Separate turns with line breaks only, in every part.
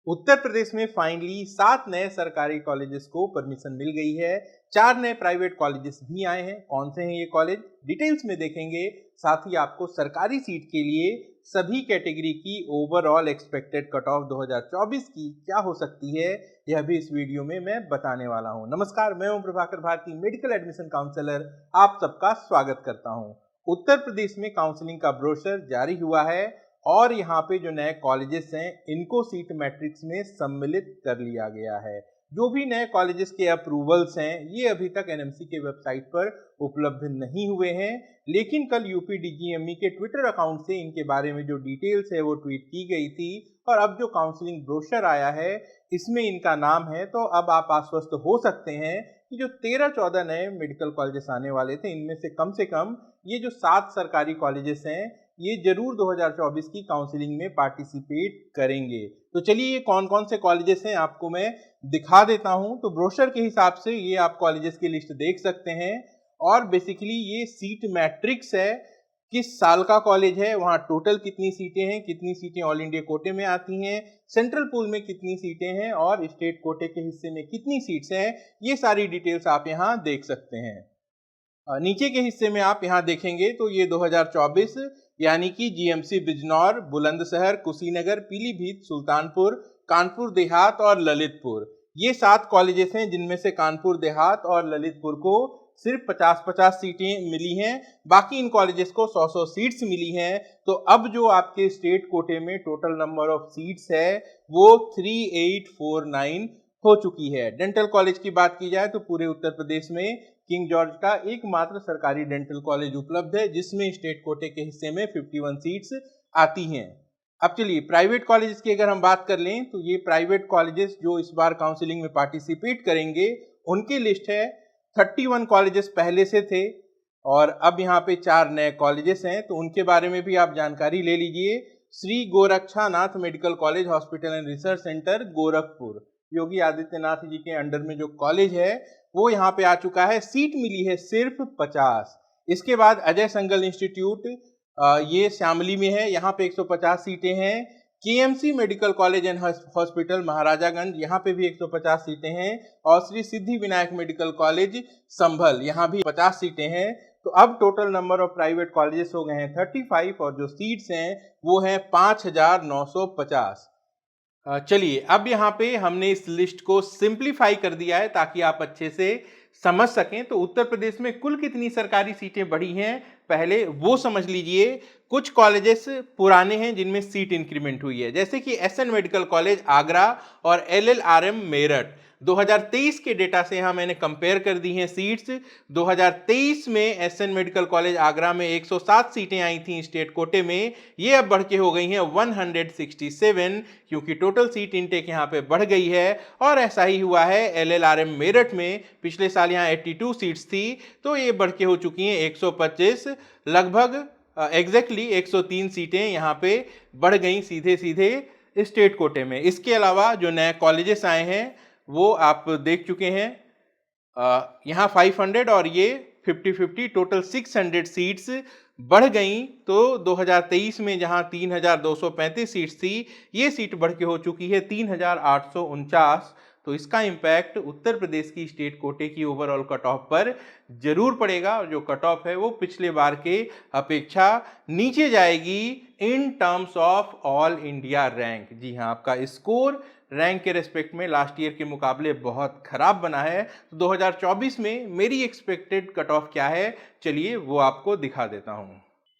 उत्तर प्रदेश में फाइनली 7 नए सरकारी कॉलेजेस को परमिशन मिल गई है। 4 नए प्राइवेट कॉलेजेस भी आए हैं। कौन से हैं ये कॉलेज, डिटेल्स में देखेंगे। साथ ही आपको सरकारी सीट के लिए सभी कैटेगरी की ओवरऑल एक्सपेक्टेड कट ऑफ 2024 की क्या हो सकती है, यह भी इस वीडियो में मैं बताने वाला हूं। नमस्कार, मैं Om Prabhakar Bharti, medical admission counsellor, आप सबका स्वागत करता हूं। उत्तर प्रदेश में काउंसलिंग का ब्रोशर जारी हुआ है और यहाँ पे जो नए कॉलेजेस हैं इनको सीट मैट्रिक्स में सम्मिलित कर लिया गया है। जो भी नए कॉलेजेस के अप्रूवल्स हैं ये अभी तक एनएमसी के वेबसाइट पर उपलब्ध नहीं हुए हैं, लेकिन कल यूपी डीजीएमई के ट्विटर अकाउंट से इनके बारे में जो डिटेल्स है वो ट्वीट की गई थी और अब जो काउंसलिंग ब्रोशर आया है इसमें इनका नाम है। तो अब आप आश्वस्त हो सकते हैं कि जो 13-14 नए मेडिकल कॉलेजेस आने वाले थे इनमें से कम ये जो 7 सरकारी कॉलेजेस हैं ये जरूर 2024 की काउंसलिंग में पार्टिसिपेट करेंगे। तो चलिए ये कौन कौन से कॉलेजेस हैं आपको मैं दिखा देता हूं। तो ब्रोशर के हिसाब से ये आप कॉलेजेस की लिस्ट देख सकते हैं और बेसिकली ये सीट मैट्रिक्स है, किस साल का कॉलेज है, वहां टोटल कितनी सीटें हैं, कितनी सीटें ऑल इंडिया कोटे में आती हैं, सेंट्रल पूल में कितनी सीटें हैं और स्टेट कोटे के हिस्से में कितनी सीट्स हैं, ये सारी डिटेल्स आप यहाँ देख सकते हैं। नीचे के हिस्से में आप यहाँ देखेंगे तो ये 2024 यानी कि जीएमसी बिजनौर, बुलंदशहर, कुशीनगर, पीलीभीत, सुल्तानपुर, कानपुर देहात और ललितपुर, ये 7 कॉलेजेस हैं जिनमें से कानपुर देहात और ललितपुर को सिर्फ 50-50 सीटें मिली हैं। बाकी इन कॉलेजेस को 100-100 सीट्स मिली हैं। तो अब जो आपके स्टेट कोटे में टोटल नंबर ऑफ सीट्स है वो 3849 हो चुकी है। डेंटल कॉलेज की बात की जाए तो पूरे उत्तर प्रदेश में किंग जॉर्ज का एकमात्र सरकारी डेंटल कॉलेज उपलब्ध है जिसमें स्टेट कोटे के हिस्से में 51 सीट्स आती हैं। अब चलिए प्राइवेट कॉलेजेस की अगर हम बात कर लें तो ये प्राइवेट कॉलेजेस जो इस बार काउंसलिंग में पार्टिसिपेट करेंगे उनकी लिस्ट है। 31 कॉलेजेस पहले से थे और अब यहाँ पे 4 नए कॉलेजेस हैं, तो उनके बारे में भी आप जानकारी ले लीजिए। Shri Gorakshanath medical college hospital and research centre Gorakhpur, Yogi Adityanath ji के अंडर में जो कॉलेज है वो यहाँ पे आ चुका है। सीट मिली है सिर्फ 50। इसके बाद अजय संगल इंस्टीट्यूट, ये श्यामली में है, यहाँ पे 150 सीटें हैं। KMC medical college and hospital Maharajganj, यहाँ पे भी 150 सीटें हैं और श्री सिद्धि विनायक मेडिकल कॉलेज संभल, यहाँ भी 50 सीटें हैं। तो अब total number of private colleges हो गए हैं 35 और जो सीट्स हैं वो हैं 5950। चलिए अब यहाँ पे हमने इस लिस्ट को सिंप्लीफाई कर दिया है ताकि आप अच्छे से समझ सकें। तो उत्तर प्रदेश में कुल कितनी सरकारी सीटें बढ़ी हैं पहले वो समझ लीजिए। कुछ कॉलेजेस पुराने हैं जिनमें सीट इंक्रीमेंट हुई है, जैसे कि एसएन मेडिकल कॉलेज आगरा और एलएलआरएम मेरठ। 2023 के डेटा से यहाँ मैंने कंपेयर कर दी हैं सीट्स। 2023 में एसएन मेडिकल कॉलेज आगरा में 107 सीटें आई थी स्टेट कोटे में, ये अब बढ़ के हो गई हैं 167 क्योंकि टोटल सीट इनटेक यहाँ पे बढ़ गई है। और ऐसा ही हुआ है एलएलआरएम मेरठ में, पिछले साल यहाँ 82 सीट्स थी तो ये बढ़ के हो चुकी हैं 125, लगभग एग्जैक्टली 103 सीटें यहाँ पे बढ़ गई सीधे सीधे स्टेट कोटे में। इसके अलावा जो नए कॉलेजेस आए हैं वो आप देख चुके हैं, यहाँ 500 और ये 50-50 टोटल 600 सीट्स बढ़ गई। तो 2023 में जहां 3235 सीट्स थी ये सीट बढ़ के हो चुकी है 3849। तो इसका इम्पैक्ट उत्तर प्रदेश की स्टेट कोटे की ओवरऑल कट ऑफ पर जरूर पड़ेगा और जो कट ऑफ है वो पिछले बार के अपेक्षा नीचे जाएगी in terms of all India rank. जी हाँ, आपका स्कोर रैंक के रेस्पेक्ट में लास्ट ईयर के मुकाबले बहुत खराब बना है। तो 2024 में मेरी एक्सपेक्टेड कट ऑफ क्या है, चलिए वो आपको दिखा देता हूं।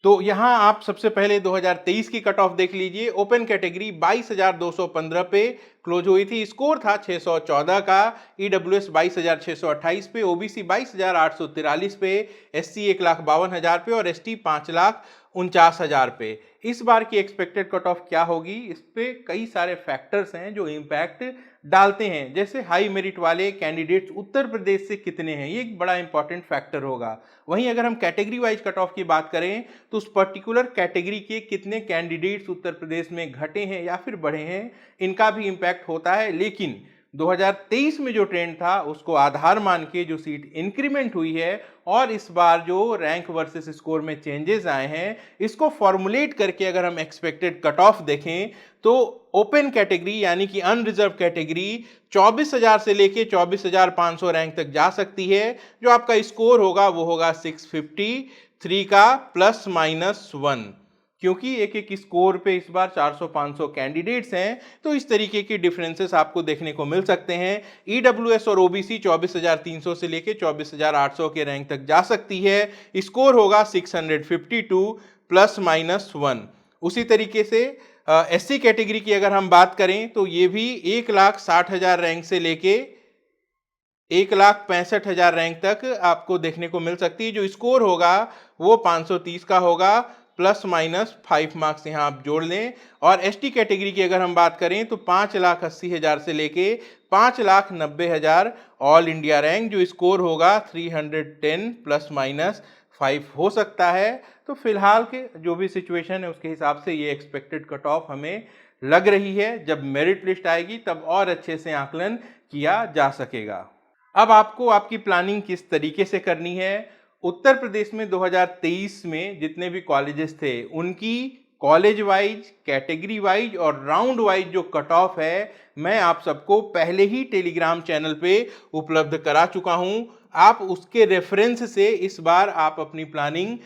तो यहाँ आप सबसे पहले 2023 की कट ऑफ देख लीजिए। ओपन कैटेगरी 22,215 पे क्लोज हुई थी, स्कोर था 614 का। ईडब्ल्यूएस 22,628 पे, ओबीसी 22,843 पे, एससी 1,52,000 पे और एसटी 5,49,000 पे। इस बार की एक्सपेक्टेड कट ऑफ क्या होगी, इस पे कई सारे फैक्टर्स हैं जो इम्पैक्ट डालते हैं, जैसे हाई मेरिट वाले कैंडिडेट्स उत्तर प्रदेश से कितने हैं, ये एक बड़ा इंपॉर्टेंट फैक्टर होगा। वहीं अगर हम कैटेगरी वाइज कट ऑफ की बात करें तो उस पर्टिकुलर कैटेगरी के कितने कैंडिडेट्स उत्तर प्रदेश में घटे हैं या फिर बढ़े हैं, इनका भी इम्पैक्ट होता है। लेकिन 2023 में जो ट्रेंड था उसको आधार मान के जो सीट इंक्रीमेंट हुई है और इस बार जो रैंक वर्सेस स्कोर में चेंजेस आए हैं, इसको फॉर्मुलेट करके अगर हम एक्सपेक्टेड कट ऑफ देखें तो ओपन कैटेगरी यानी कि अनरिजर्व कैटेगरी 24,000 से लेके 24,500 रैंक तक जा सकती है। जो आपका स्कोर होगा वो होगा 653 का ±1, क्योंकि एक एक स्कोर पे इस बार 400-500 कैंडिडेट्स हैं, तो इस तरीके के डिफरेंसेस आपको देखने को मिल सकते हैं। ईडब्ल्यूएस और ओबीसी 24,300 से लेके 24,800 के रैंक तक जा सकती है। स्कोर होगा 652 ±1। उसी तरीके से एससी कैटेगरी की अगर हम बात करें तो ये भी 1,60,000 रैंक से लेके 1,65,000 रैंक तक आपको देखने को मिल सकती है। जो स्कोर होगा वो 530 का होगा, ±5 मार्क्स यहाँ आप जोड़ लें। और एसटी कैटेगरी की अगर हम बात करें तो 5,80,000 से लेके 5,90,000 ऑल इंडिया रैंक, जो स्कोर होगा 310 ±5 हो सकता है। तो फिलहाल के जो भी सिचुएशन है उसके हिसाब से ये एक्सपेक्टेड कट ऑफ हमें लग रही है। जब मेरिट लिस्ट आएगी तब और अच्छे से आकलन किया जा सकेगा। अब आपको आपकी प्लानिंग किस तरीके से करनी है। उत्तर प्रदेश में 2023 में जितने भी कॉलेजेस थे उनकी कॉलेज वाइज, कैटेगरी वाइज और राउंड वाइज जो कट ऑफ है मैं आप सबको पहले ही टेलीग्राम चैनल पे उपलब्ध करा चुका हूं। आप उसके रेफरेंस से इस बार आप अपनी प्लानिंग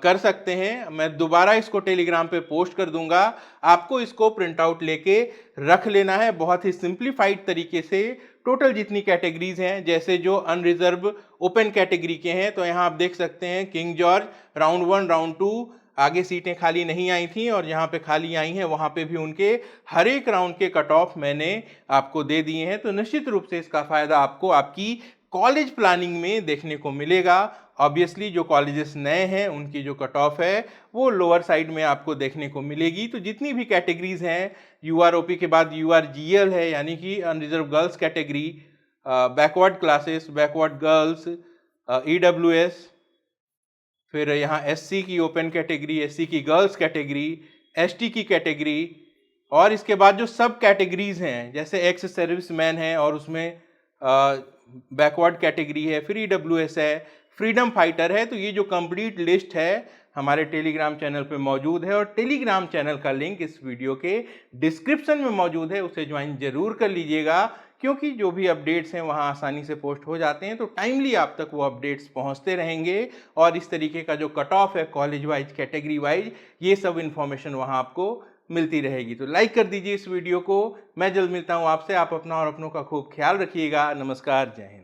कर सकते हैं। मैं दोबारा इसको टेलीग्राम पे पोस्ट कर दूंगा, आपको इसको प्रिंट आउट लेके रख लेना है। बहुत ही सिंप्लीफाइड तरीके से टोटल जितनी कैटेगरीज हैं, जैसे जो अनरिजर्व ओपन कैटेगरी के हैं, तो यहाँ आप देख सकते हैं किंग जॉर्ज राउंड 1 राउंड 2 आगे सीटें खाली नहीं आई थी और यहाँ पे खाली आई हैं, वहाँ पे भी उनके हर एक राउंड के कट ऑफ मैंने आपको दे दिए हैं। तो निश्चित रूप से इसका फायदा आपको आपकी कॉलेज प्लानिंग में देखने को मिलेगा। ऑब्वियसली जो कॉलेजेस नए हैं उनकी जो कट ऑफ है वो लोअर साइड में आपको देखने को मिलेगी। तो जितनी भी कैटेगरीज हैं, यूआरओपी के बाद यूआरजीएल है यानी कि unreserved girls category, backward classes, backward girls, EWS, फिर यहाँ एससी की ओपन कैटेगरी, एससी की गर्ल्स कैटेगरी, एसटी की कैटेगरी, और इसके बाद जो सब कैटेगरीज हैं जैसे एक्स सर्विसमैन है और उसमें बैकवर्ड कैटेगरी है, फिर ईडब्ल्यूएस है, फ्रीडम फाइटर है। तो ये जो कंप्लीट लिस्ट है हमारे टेलीग्राम चैनल पे मौजूद है और टेलीग्राम चैनल का लिंक इस वीडियो के डिस्क्रिप्शन में मौजूद है, उसे ज्वाइन जरूर कर लीजिएगा, क्योंकि जो भी अपडेट्स हैं वहाँ आसानी से पोस्ट हो जाते हैं, तो टाइमली आप तक वो अपडेट्स पहुँचते रहेंगे। और इस तरीके का जो कट ऑफ है कॉलेज वाइज, कैटेगरी वाइज, ये सब इन्फॉर्मेशन वहाँ आपको मिलती रहेगी। तो लाइक कर दीजिए इस वीडियो को। मैं जल्द मिलता हूँ आपसे। आप अपना और अपनों का खूब ख्याल रखिएगा। नमस्कार, जय हिंद।